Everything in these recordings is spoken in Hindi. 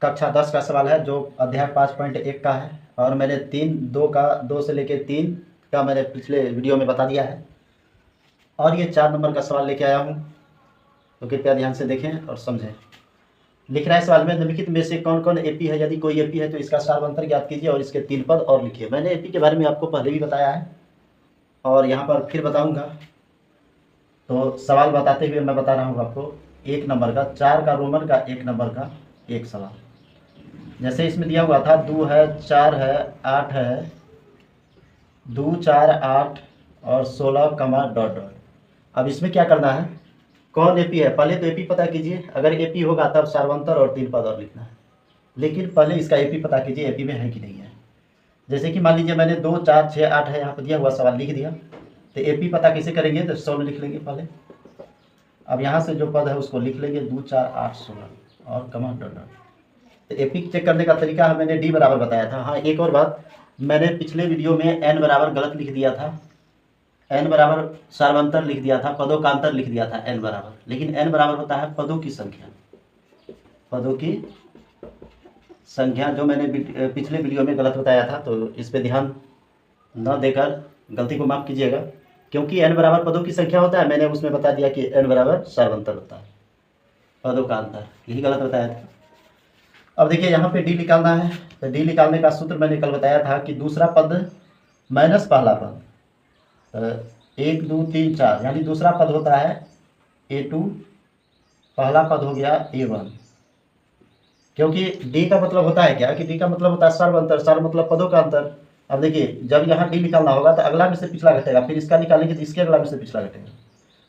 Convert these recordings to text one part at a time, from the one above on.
कक्षा 10 का सवाल है जो अध्याय 5.1 का है, और मैंने 2 से लेकर 3 का मैंने पिछले वीडियो में बता दिया है, और ये 4 नंबर का सवाल लेके आया हूँ, तो कृपया ध्यान से देखें और समझें। लिख रहा है सवाल में, निम्नलिखित में से कौन कौन एपी है, यदि कोई एपी है तो इसका सार्वंतर ज्ञात कीजिए और इसके 3 पद और लिखिए। मैंने एपी के बारे में आपको पहले भी बताया है और यहाँ पर फिर बताऊँगा। तो सवाल बताते हुए मैं बता रहा हूँ आपको 1 नंबर का, 4 का रोमन का 1 नंबर का एक सवाल। जैसे इसमें दिया हुआ था 2 है, 4 है, 8 है, 2 4 8 और 16 कमा डॉट डॉट। अब इसमें क्या करना है, कौन एपी है, पहले तो एपी पता कीजिए। अगर एपी होगा तब सार्वंतर और 3 पद और लिखना है, लेकिन पहले इसका एपी पता कीजिए, एपी में है कि नहीं है। जैसे कि मान लीजिए मैंने 2 4 6 8 है यहाँ पर दिया हुआ सवाल लिख दिया, तो एपी पता कैसे करेंगे, तो 100 में लिख लेंगे पहले। अब यहाँ से जो पद है उसको लिख लेंगे 2 4 8 16 और कमा डॉट डॉट। तो एपी चेक करने का तरीका है, मैंने डी बराबर बताया था। हाँ, एक और बात, मैंने पिछले वीडियो में एन बराबर गलत लिख दिया था, एन बराबर सार्वंतर लिख दिया था, पदों का अंतर लिख दिया था एन बराबर, लेकिन एन बराबर होता है पदों की संख्या, पदों की संख्या, जो मैंने पिछले वीडियो में गलत बताया था। तो इस पे ध्यान न देकर गलती को माफ़ कीजिएगा, क्योंकि एन बराबर पदों की संख्या होता है, मैंने उसमें बता दिया कि एन बराबर सार्वंतर होता है, पदों का अंतर, यही गलत बताया था। अब देखिए यहाँ पे डी निकालना है, तो डी निकालने का सूत्र मैंने कल बताया था कि दूसरा पद माइनस पहला पद, 1 2 3 4, यानी दूसरा पद होता है A2, पहला पद हो गया A1। क्योंकि डी का मतलब होता है क्या, कि डी का मतलब होता है सार्वंतर, सार्व मतलब पदों का अंतर। अब देखिए जब यहाँ डी निकालना होगा तो अगला में से पिछला घटेगा, फिर इसका निकालेंगे तो इसके अगला में से पिछला घटेगा।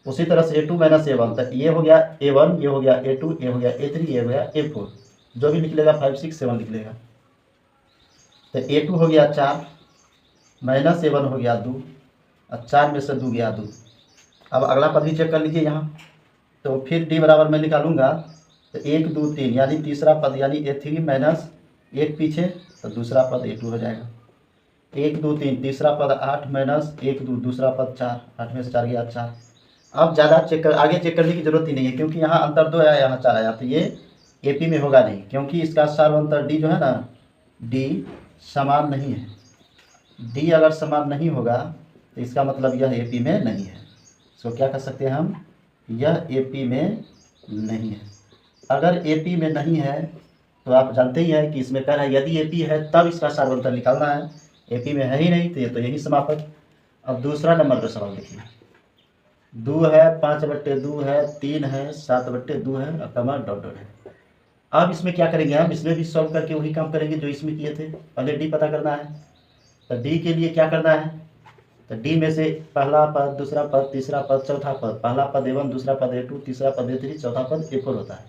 उसी तरह से A2 माइनस A1, तो ये हो गया A1, ये हो गया A2, ये हो गया A3, ये हो गया A4, जो भी निकलेगा 5 6 7 निकलेगा। तो A2 हो गया 4, माइनस A1 हो गया 2, और 4 में से 2 गया 2। अब अगला पद भी चेक कर लीजिए यहाँ, तो फिर डी बराबर मैं निकालूंगा, तो 1 2 3 यानी तीसरा पद, यानी A3 माइनस 1 पीछे, तो दूसरा पद A2 हो जाएगा। 1 2 3 तीसरा पद 8 माइनस 1 2 दूसरा पद 4, 8 में से 4 गया 4। अब ज़्यादा आगे चेक करने की जरूरत ही नहीं है, क्योंकि यहाँ अंतर 2 आया, यहाँ 4 आया, तो ये एपी में होगा नहीं, क्योंकि इसका सार्वंतर डी जो है ना, डी समान नहीं है। डी अगर समान नहीं होगा तो इसका मतलब यह एपी में नहीं है। इसको क्या कर सकते हैं हम, यह एपी में नहीं है। अगर एपी में नहीं है तो आप जानते ही हैं कि इसमें कह रहा है यदि एपी है तब इसका सार्वंतर निकालना है, एपी में है ही नहीं तो ये तो यही समापक। अब दूसरा नंबर का सवाल देखिए, 2 है, 5/2 है, 3 है, 7/2 है, और कमा डॉट डॉट है। अब इसमें क्या करेंगे हम, इसमें भी सॉल्व करके वही काम करेंगे जो इसमें किए थे। पहले डी पता करना है, तो डी के लिए क्या करना है, तो डी में से पहला पद, दूसरा पद, तीसरा पद, चौथा पद, पहला पद A1, दूसरा पद A2, तीसरा पद A3, चौथा पद A4 होता है।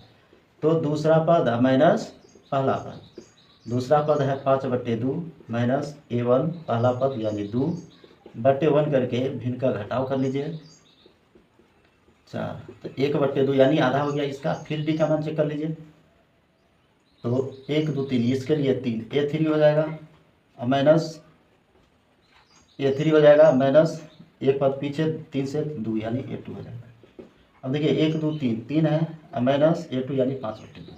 तो दूसरा पद माइनस पहला पद, दूसरा पद है 5/2 माइनस A1 पहला पद यानी 2/1 करके भिन्न का घटाव कर लीजिए 4, तो 1/2 यानी आधा हो गया इसका। फिर डी का मान चेक कर लीजिए, तो 1 2 3, इसके लिए 3, A3 हो जाएगा, और माइनस A3 हो जाएगा, माइनस एक पद पीछे 3 से 2 यानी A2 हो जाएगा। अब देखिए 1 2 3, 3 है, और माइनस A2 यानी 5/2।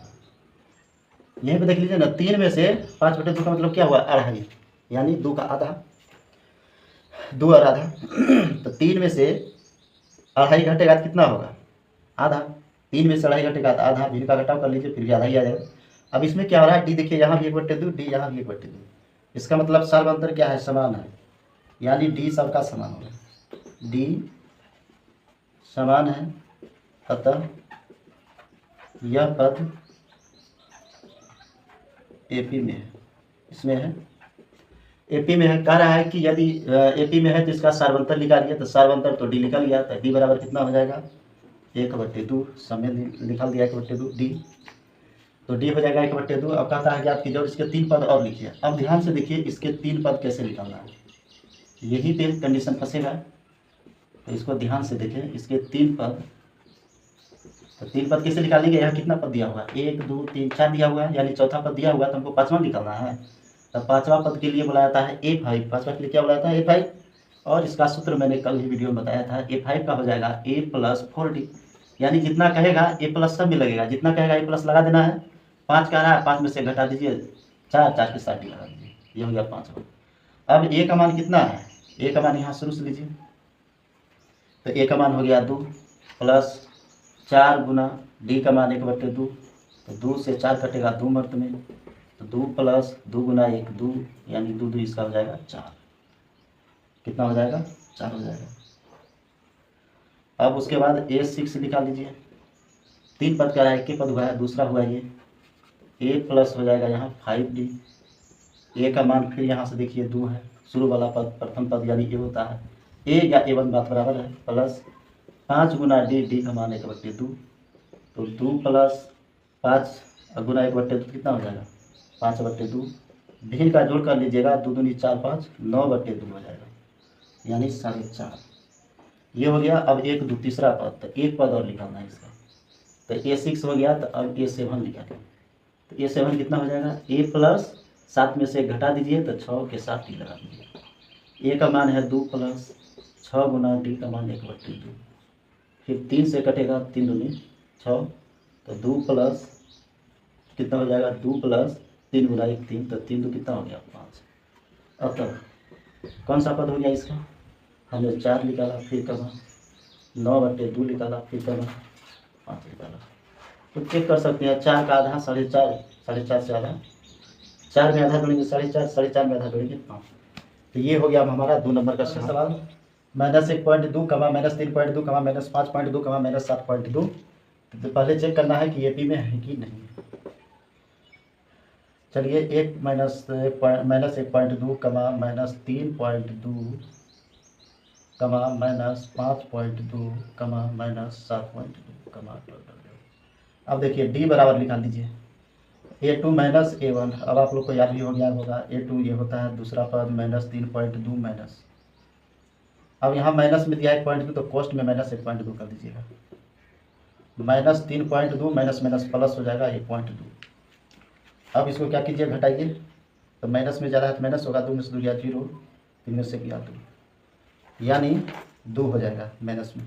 यहीं पे देख लीजिए ना, 3 में से 5/2 का मतलब क्या हुआ, अढ़ाई, यानी 2 का आधा, 2 और आधा। तो 3 में से अढ़ाई घटेगा तो कितना होगा, आधा। 3 में से अढ़ाई घटेगा तो आधा, भिन्न का घटाव कर लीजिए, फिर भी आधा ही आ जाएगा। अब इसमें क्या हो रहा है, डी देखिए यहाँ भी 1/2, डी यहाँ भी 1/2, इसका मतलब सार्वंतर क्या है, समान है, यानी डी सबका समान होगा, डी समान है। अतः यह पद एपी में है, इसमें है, एपी में है। कह रहा है कि यदि एपी में है तो इसका सार्वंतर निकालिए, तो सार्वंतर तो डी निकल गया, तो डी बराबर कितना हो जाएगा, 1/2, समय निकाल दिया 1/2 डी, तो डी हो जाएगा 1/2। अब कहता है कि आप कीजिए और इसके 3 पद और लिखिए। अब ध्यान से देखिए इसके 3 पद कैसे निकालना है, यही पे कंडीशन फंसेगा, तो इसको ध्यान से देखें। इसके 3 पद, तो 3 पद कैसे निकालेंगे, यहाँ कितना पद दिया हुआ है, 1 2 3 4 दिया हुआ है, यानी चौथा पद दिया हुआ है, तो हमको पाँचवा निकालना है। तो पाँचवा पद के लिए बुलाया जाता है A5, पाँचवा के लिए क्या बुलाया था A5, और इसका सूत्र मैंने कल ही वीडियो में बताया था, A5 का हो जाएगा A + 4D, यानी जितना कहेगा A+ सब में लगेगा, जितना कहेगा A+ लगा देना है, 5 कह रहा है, 5 में से घटा दीजिए 4, 4 के 60 लगा दीजिए, ये हो गया 5 अब ए का मान कितना है, ए का मान यहाँ शुरू से लीजिए, तो ए का मान हो गया 2 प्लस 4 गुना डी का मान 1/2, तो 2 से 4 कटेगा 2 मर्त में, तो 2 प्लस 2 गुना 1 2, यानी 2 2 इसका हो जाएगा 4, कितना हो जाएगा 4 हो जाएगा। अब उसके बाद A6 निकाल लीजिए, 3 पद का रहा है, एक ही पद हुआ है, दूसरा हुआ ये ए प्लस हो जाएगा यहाँ 5D, ए का मान फिर यहाँ से देखिए 2 है, शुरू वाला पद प्रथम पद यानी ए होता है, ए या A1 बात बराबर है, प्लस 5 गुना डी, डी का मान 1/2, तो 2 प्लस 5 गुना 1/2 कितना हो जाएगा 5/2, भिन्न का जोड़ कर लीजिएगा, 2 दूनी 4 5 9/2 हो जाएगा, यानी 4.5, ये हो गया। अब 1 2 तीसरा पद, तो एक पद और निकालना है इसका, तो A6 हो गया, तो अब A7 निकालें, तो A7 कितना हो जाएगा, ए प्लस 7 में से घटा दीजिए, तो 6 के 7 डी लगा दीजिए, ए का मान है 2 प्लस 6 गुना डी का मान 1/2, फिर 3 से कटेगा 3 दूनी 6, तो 2 प्लस कितना हो जाएगा 2 प्लस 3 गुना 1 3, तो 3 2 कितना हो गया 5। अब तक कौन सा पद हो गया इसका, हमने 4 निकाला, फिर का मान 9/2 निकाला, फिर का मान 5 निकाला, तो चेक कर सकते हैं 4 का आधा 4.5, 4.5 से आधा 4 में आधा जोड़ेंगे 4.5, 4.5 में आधा जोड़ेंगे 5, तो ये हो गया हमारा 2 नंबर का सवाल। -1.2 कमा -3.2 कमा -5.2 कमा -7.2, तो पहले चेक करना है कि AP में है कि नहीं। चलिए 1 -1.2 कमा -3.2 कमा -5.2 कमा -7.2 कमा। अब देखिए D बराबर निकाल दीजिए, A2 माइनस A1, अब आप लोग को याद भी हो गया होगा, A2 ये होता है दूसरा पद -3.2 माइनस, अब यहाँ माइनस में दिया 1.2, तो कोष्ट में -1.2 कर दीजिएगा, -3.2 माइनस माइनस प्लस हो जाएगा 1.2। अब इसको क्या कीजिए घटाइए, तो माइनस में ज़्यादा है तो माइनस होगा, 2 में से 2 गया 0, 3 में से गया 2, यानी 2 हो जाएगा माइनस में।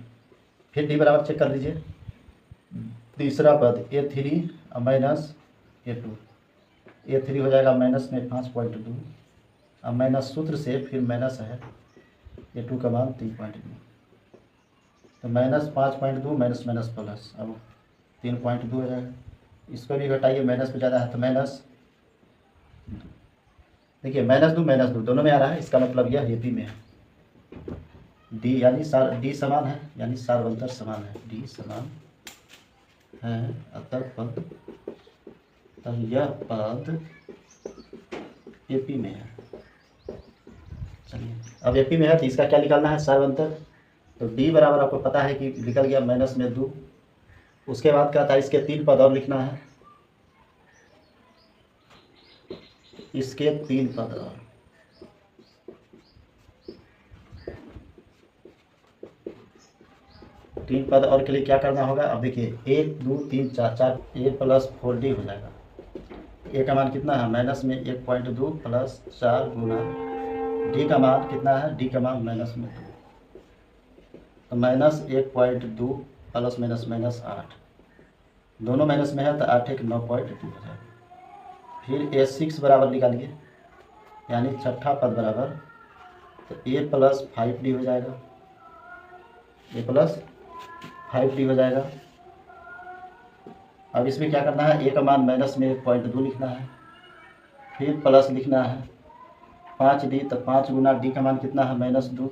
फिर D बराबर चेक कर लीजिए, तीसरा पद A3 माइनस A2, A3 हो जाएगा माइनस में 5.2, अब माइनस सूत्र से फिर माइनस है A2 का मान 3.2, तो -5.2 माइनस माइनस प्लस, अब 3.2 हो जाएगा, इसको भी घटाइए, माइनस पे ज़्यादा है तो माइनस, देखिए -2 दोनों में आ रहा है, इसका मतलब यह AP में है, D यानी D समान है, यानी सार्वंतर समान है, D समान है, अतः पद, तब यह पद AP में है। चलिए अब AP में है तो इसका क्या निकालना है सार्वंतर, तो D बराबर आपको पता है कि निकल गया -2, उसके बाद क्या था, इसके 3 पद और लिखना है, इसके 3 पद और, के लिए क्या करना होगा, अब देखिए 1 2 3 4 4 A प्लस 4D हो जाएगा, A का मान कितना है माइनस में 1.2 प्लस 4 गुना D का मान कितना है, D का मान -2, तो -1.2 प्लस माइनस माइनस 8, दोनों माइनस में है तो 8 1 9.2 हो जाएगा। फिर A6 बराबर निकालिए, यानी छठा पद बराबर, तो A प्लस 5D हो जाएगा, A प्लस 5D हो जाएगा। अब इसमें क्या करना है, A का मान माइनस में 1.2 लिखना है, फिर प्लस लिखना है 5D, तो 5 गुना D का मान कितना है -2,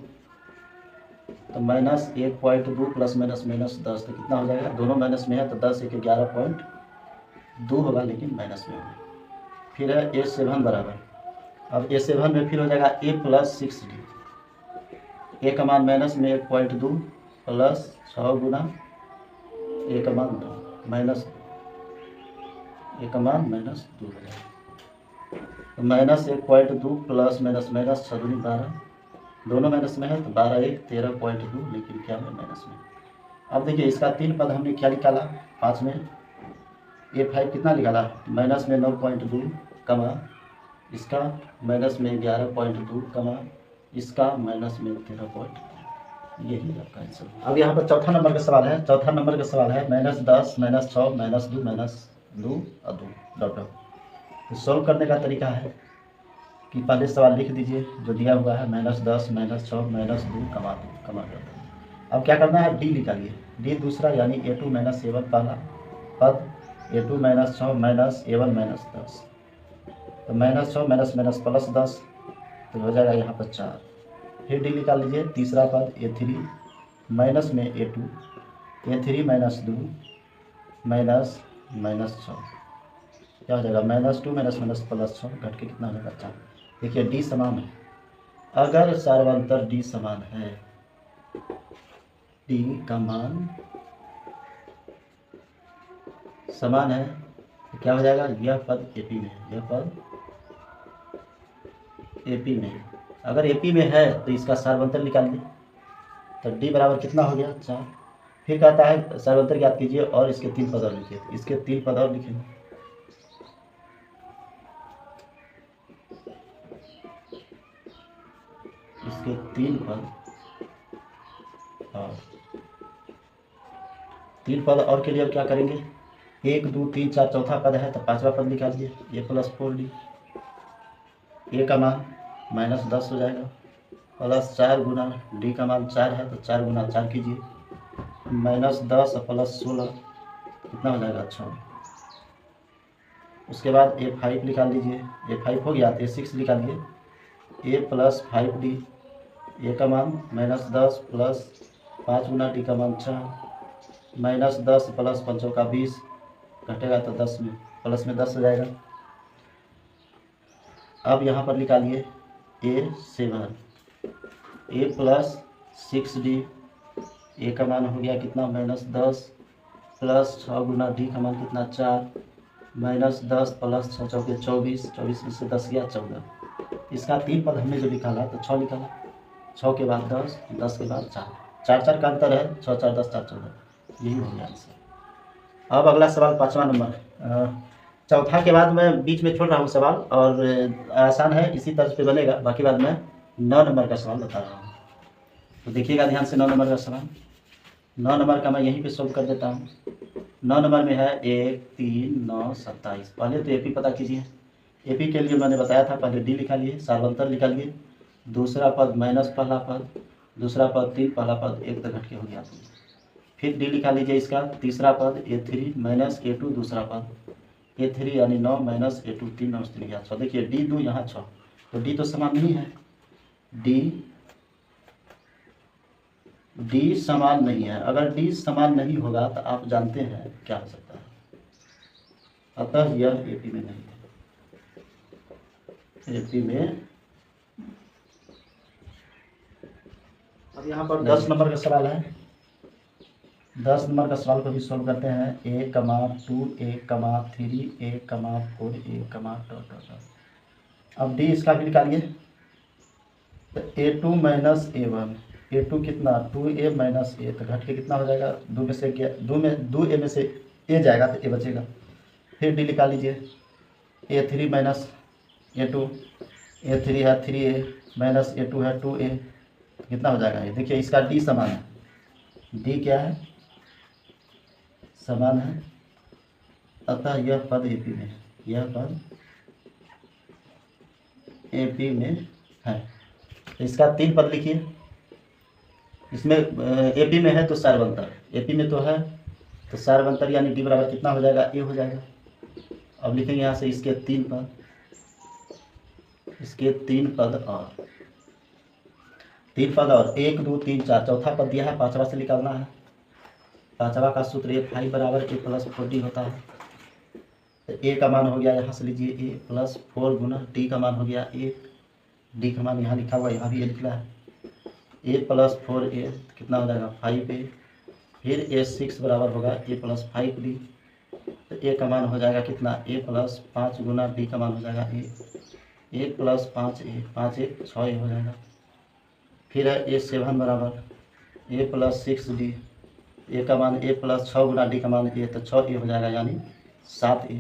तो -1.2 प्लस माइनस माइनस 10, तो कितना हो जाएगा, दोनों माइनस में है तो 10 1 11.2 होगा, लेकिन माइनस में होगा। फिर है A7 बराबर, अब A7 में फिर हो जाएगा A प्लस 6D, A का मान माइनस में 1.2 प्लस 6 गुना A का मान 2 माइनस A का मान -2 हो जाएगा, तो -1.2 प्लस माइनस माइनस 6 दूनी 12, दोनों माइनस में है तो 12 1 13.2, लेकिन क्या में माइनस में। अब देखिए इसका 3 पद हमने क्या निकाला, 5 में A5 कितना निकाला, माइनस में 9.2 कमा इसका माइनस में 11.2 कमा इसका माइनस में 13.2, यही आपका आंसर। अब यहाँ पर चौथा नंबर का सवाल है, -10 -6 -2 -2 2 और 2 डॉट डॉट। तो सॉल्व करने का तरीका है कि पहले सवाल लिख दीजिए जो दिया हुआ है -10 -6 -2 कमा 2 कमा डॉट। अब क्या करना है, डी निकालिए। डी दूसरा यानी A2 - A1 पहला पद, A2 - 6 -A1 - 10। तो -6 - +10 तो हो जाएगा यहाँ पर 4। फिर डी निकाल लीजिए तीसरा पद A3 माइनस में A2 A3 - 2 -6 क्या हो जाएगा, -2 +6 घट के कितना हो जाएगा 4। देखिए डी समान है, अगर सार्वंतर डी समान है, डी का मान समान है तो क्या हो जाएगा, यह पद एपी में है, यह पद एपी में है। अगर एपी में है तो इसका सार्वंतर निकालिए, तो डी बराबर कितना हो गया 4। फिर कहता है सार्वंतर ज्ञात कीजिए और इसके 3 पद और लिखिए, तो इसके 3 पद और लिखेंगे। इसके 3 पद और 3 पद और के लिए अब क्या करेंगे, 1 2 3 4 चौथा पद है तो 5वां पद निकालिए, A + 4D। A का मान -10 हो जाएगा, +4 गुना D का मान 4 है तो 4 गुना 4 कीजिए, -10 + 16 कितना हो जाएगा 6। उसके बाद A5 निकाल लीजिए, A5 हो गया तो A6 निकालिए, A + 5D। A का मान -10 + 5 गुना D का मान 4, -10 + 5 का 20 घटेगा तो 10 में प्लस में 10 हो जाएगा। अब यहाँ पर निकालिए A7 A + 6D। A का मान हो गया कितना -10 + 6 गुना D का मान कितना 4, -10 + 6 चौके 24, 24 में से 10 गया 14। इसका 3 पद हमने जो निकाला तो 6 निकाला, 6 के बाद 10, 10 के बाद 4, 4 4 का अंतर है, 6 4 10 4 14, यही हो गया आंसर। अब अगला सवाल 5वां नंबर। चौथा के बाद मैं बीच में छोड़ रहा हूँ सवाल, और आसान है इसी तर्ज पे बनेगा, बाकी बाद में 9 नंबर का सवाल बता रहा हूँ, तो देखिएगा ध्यान से। 9 नंबर का सवाल, 9 नंबर का मैं यहीं पे सोल्व कर देता हूँ। 9 नंबर में है 1 3 9 27। पहले तो एपी पता कीजिए। एपी के लिए मैंने बताया था पहले डी निकालिए, सार्वंतर निकालिए, दूसरा पद माइनस पहला पद, दूसरा पद 3 पहला पद 1 तक घट के हो गया। फिर डी निकाल लीजिए इसका तीसरा पद A3 - A2 दूसरा पद, A3 यानी 9 - A2 3 9 3 6। देखिए डी 2 यहाँ 6, तो डी तो समान नहीं है, डी समान नहीं है। अगर डी समान नहीं होगा तो आप जानते हैं क्या हो सकता है, अतः यह एपी में नहीं है, एपी में। अब यहाँ पर 10 नंबर का सवाल है, 10 नंबर का सवाल को भी सोल्व करते हैं। A, 2 A, 3 A, 4 A, dot dot dot. अब डी इसका भी निकालिए, तो A2 - A1, A2 कितना 2A - A, तो घट के कितना हो जाएगा, 2 में से 2A में से A जाएगा तो A बचेगा। फिर डी निकाल लीजिए, A3 - A2, A3 है 3A -A2 है 2A, तो कितना हो जाएगा ये, देखिए इसका डी समान है, डी क्या है समान है, अतः यह पद एपी में है, यह पद एपी में है। तो इसका 3 पद लिखिए, इसमें एपी में है तो सार्वंतर, एपी में तो है तो सार्वंतर यानी डी बराबर कितना हो जाएगा, ए हो जाएगा। अब लिखेंगे यहाँ से इसके 3 पद, इसके 3 पद और 1 2 3 4 चौथा पद दिया है, 5वां से निकालना है। 5वां का सूत्र A5 बराबर A + 4D होता है। तो ए का मान हो गया, यहाँ से लीजिए A + 4 गुना डी का मान हो गया 1, डी का मान यहाँ लिखा हुआ, यहाँ भी ये लिखना है, A + 4A कितना हो जाएगा 5A। फिर A6 बराबर होगा A + 5D, तो ए का मान हो जाएगा कितना A + 5 गुना डी का मान हो जाएगा A + 5A, 5 1 6A हो जाएगा। फिर है A7 बराबर A + 6D, ए का मान A + 6 गुना डी का मान A, तो 6A हो जाएगा यानी 7A।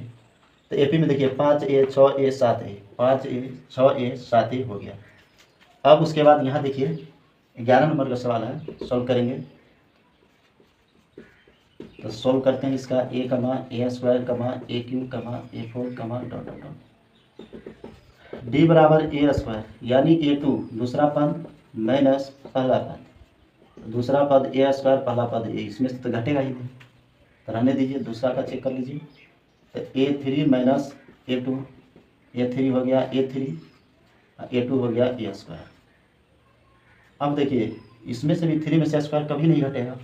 तो एपी में देखिए 5A 6A 7A, 5A 6A 7A हो गया। अब उसके बाद यहाँ देखिए 11 नंबर का सवाल है, सॉल्व करेंगे। तो सोल्व करते हैं इसका ए कमा ए स्क्वायर कमा a cube comma a four comma dot dot dot d बराबर ए स्क्वायर यानी A2 दूसरा पद माइनस पहला पद, दूसरा पद ए स्क्वायर पहला पद ए, इसमें से तो घटेगा ही नहीं, तो रहने दीजिए। दूसरा का चेक कर लीजिए, तो A3 माइनस A2, A3 हो गया A3, A2 हो गया ए स्क्वायर। अब देखिए इसमें से भी 3 में से स्क्वायर कभी नहीं घटेगा,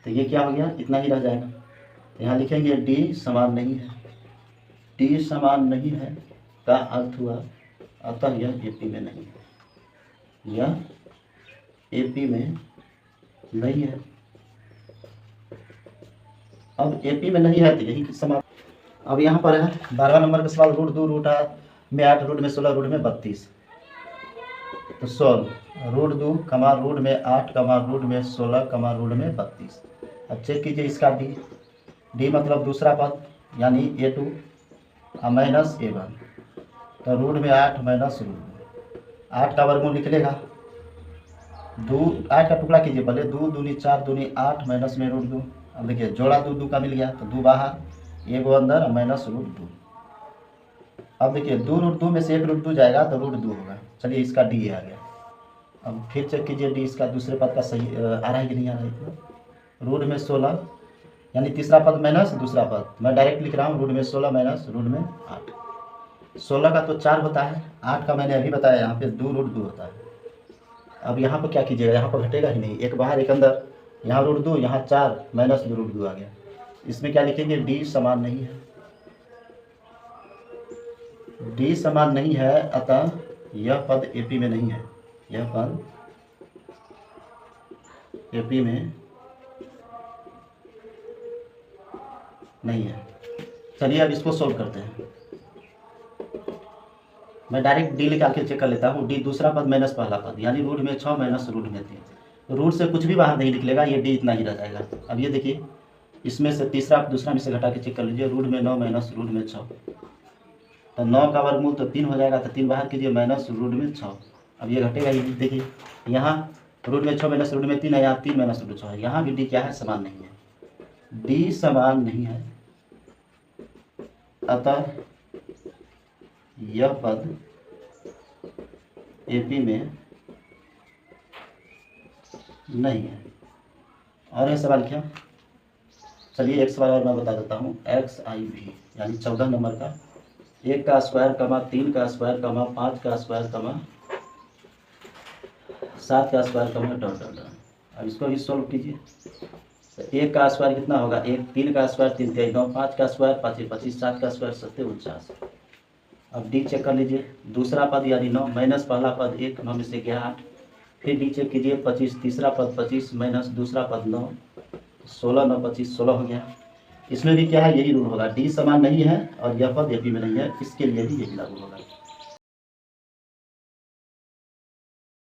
तो ये क्या हो गया, इतना ही रह जाएगा। तो यहाँ लिखेंगे डी समान नहीं है, डी समान नहीं है का अर्थ हुआ अतः यह AP में नहीं है, यह AP में नहीं है। अब AP में नहीं है तो यही समान। अब यहाँ पर है 12वां नंबर का सवाल, रूट 2 रूट 8 में 8 रूट में 16 रूट में 32, तो सोल्व रूट 2 कमा रूट में 8 कमा रूट में 16 कमा रूट में 32। अब चेक कीजिए इसका डी मतलब दूसरा पद यानी A2 माइनस A1, तो रूट में 8 माइनस रूट 8 का वर्गमूल लिख लेगा, 8 का टुकड़ा कीजिए पहले, 2 दूनी 4 दूनी 8 माइनस में रूट 2। अब देखिए जोड़ा 2 का मिल गया, तो 2 बाहर 1 अंदर माइनस रूट 2। अब देखिए 2 रूट 2 में से 1 रूट 2 जाएगा तो रूट 2 होगा। चलिए इसका डी आ गया। अब फिर चेक कीजिए डी इसका दूसरे पद का सही आ रहा है कि नहीं आ रहा है। रूट में 16 यानी तीसरा पद माइनस दूसरा पद, मैं डायरेक्ट लिख रहा हूँ, रूट में 16 माइनस रूट में 8। 16 का तो 4 होता है, 8 का मैंने अभी बताया यहाँ पे 2 रूट 2 होता है। अब यहाँ पर क्या कीजिएगा, यहाँ पर घटेगा ही नहीं, एक बाहर एक अंदर, यहाँ रूट 2 यहाँ 4 माइनस 2 रूट 2 आ गया। इसमें क्या लिखेंगे, डी समान नहीं है, डी समान नहीं है अतः यह पद AP में नहीं है, यह पद AP में नहीं है। चलिए अब इसको सोल्व करते हैं। मैं डायरेक्ट डी लेकर आके चेक कर लेता हूँ, डी दूसरा पद माइनस पहला पद यानी रूट में 6 माइनस रूट में 3, रूट से कुछ भी बाहर नहीं निकलेगा, ये डी इतना ही रह जाएगा। अब ये देखिए इसमें से तीसरा दूसरा में से घटा के चेक कर लीजिए, रूट में 9 माइनस रूट में 6, तो 9 का वर्गमूल तो 3 हो जाएगा, तो 3 बाहर कीजिए माइनस रूट में 6। अब ये घटेगा ही, देखिए यहाँ रूट में 6 माइनस रूट में 3 है, यहाँ 3 माइनस रूट 6 है, यहाँ भी डी क्या है, समान नहीं है, डी समान नहीं है अतः यह पद AP में नहीं है। और यह सवाल क्या, चलिए एक सवाल और मैं बता देता हूँ, XIV यानी 14 नंबर का, 1 का स्क्वायर कमा 3 का स्क्वायर कमा 5 का स्क्वायर कमा 7 का स्क्वायर कमा डॉट डॉट डॉट। अब इसको भी सोल्व कीजिए, तो 1 का स्क्वायर कितना होगा, 1, 3 का स्क्वायर 3 3 9, 5 का स्क्वायर 5 25, 7 का स्क्वायर 7 49। अब डी चेक कर लीजिए, दूसरा पद यानी 9 माइनस पहला पद 1, 9 में से गया 8, फिर डी चेक कीजिए 25, तीसरा पद 25 माइनस दूसरा पद 9, 16 9 25 16 हो गया। इसमें भी क्या है, यही रूल होगा, डी समान नहीं है और यह पद AP में नहीं है, इसके लिए भी यही लागू होगा।